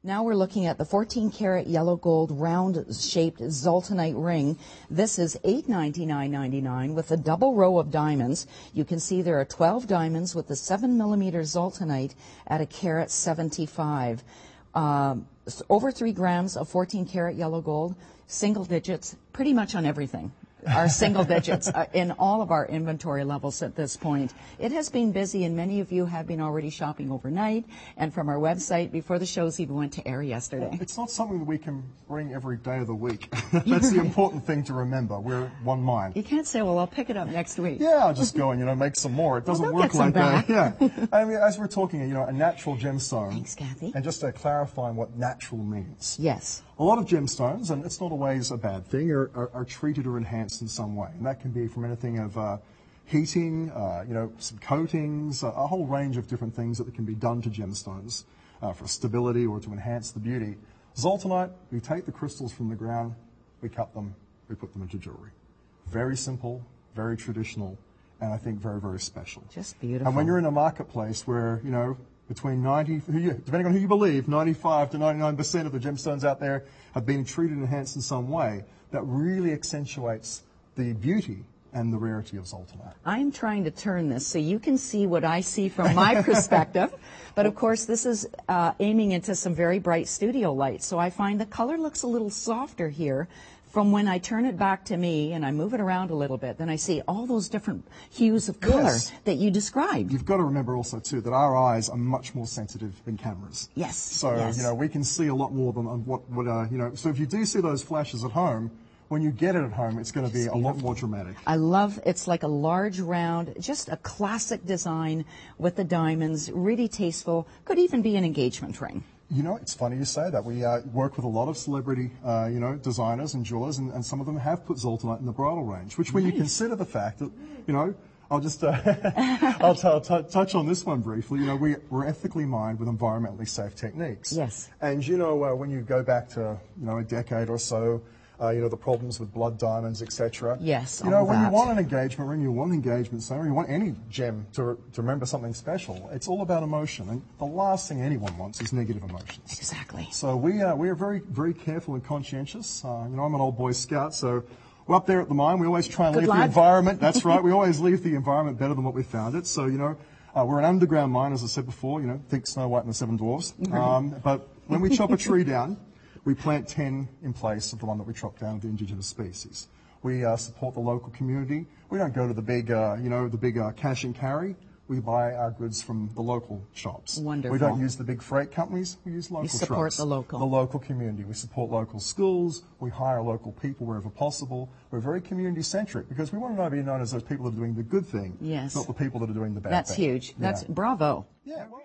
Now we're looking at the 14 karat yellow gold round shaped Zultanite ring. This is $899.99 with a double row of diamonds. You can see there are 12 diamonds with the 7mm Zultanite at a carat 75. Over 3 grams of 14 karat yellow gold, single digits, pretty much on everything. Are single digits in all of our inventory levels at this point. It has been busy, and many of you have been already shopping overnight, and from our website before the shows even went to air yesterday. It's not something that we can bring every day of the week. That's the important thing to remember. We're one mind. You can't say, well, I'll pick it up next week. Yeah, I'll just go and, make some more. It doesn't work like that. Yeah. I mean, as we're talking, a natural gemstone. Thanks, Kathy. And just clarifying what natural means. Yes. A lot of gemstones, and it's not always a bad thing, are treated or enhanced in some way. And that can be from anything of heating, some coatings, a whole range of different things that can be done to gemstones for stability or to enhance the beauty. Zultanite, we take the crystals from the ground, we cut them, we put them into jewelry. Very simple, very traditional, and I think very, very special. Just beautiful. And when you're in a marketplace where, between 90, depending on who you believe, 95 to 99% of the gemstones out there have been treated and enhanced in some way, that really accentuates the beauty and the rarity of Zultanite. I'm trying to turn this so you can see what I see from my perspective, but of course this is aiming into some very bright studio light, so I find the color looks a little softer here. From when I turn it back to me and I move it around a little bit, then I see all those different hues of color that you described. You've got to remember also, too, that our eyes are much more sensitive than cameras. Yes. So, we can see a lot more than so if you do see those flashes at home, when you get it at home, it's going to be a lot more dramatic. I love, it's like a large round, just a classic design with the diamonds, really tasteful, could even be an engagement ring. It's funny you say that. We work with a lot of celebrity, designers and jewelers, and some of them have put Zultanite in the bridal range, which when you consider the fact that, I'll just, I'll touch on this one briefly. We're ethically mined with environmentally safe techniques. Yes. And, when you go back to, a decade or so, the problems with blood diamonds, etc. Yes, when you want an engagement ring, you want an engagement ceremony, you want any gem to remember something special, it's all about emotion. And the last thing anyone wants is negative emotions. Exactly. So we are very, very careful and conscientious. I'm an old Boy Scout, so we're up there at the mine. We always try and leave the environment. That's right. We always leave the environment better than what we found it. So, we're an underground mine, as I said before, think Snow White and the Seven Dwarfs. But when we chop a tree down, we plant 10 in place of the one that we chop down, the indigenous species. We support the local community. We don't go to the big, cash and carry. We buy our goods from the local shops. Wonderful. We don't use the big freight companies. We use local trucks. You support trucks. the local. The local community. We support local schools. We hire local people wherever possible. We're very community-centric because we want to be known as those people that are doing the good thing, yes, not the people that are doing the bad thing. That's huge. That's bravo. Yeah. Well,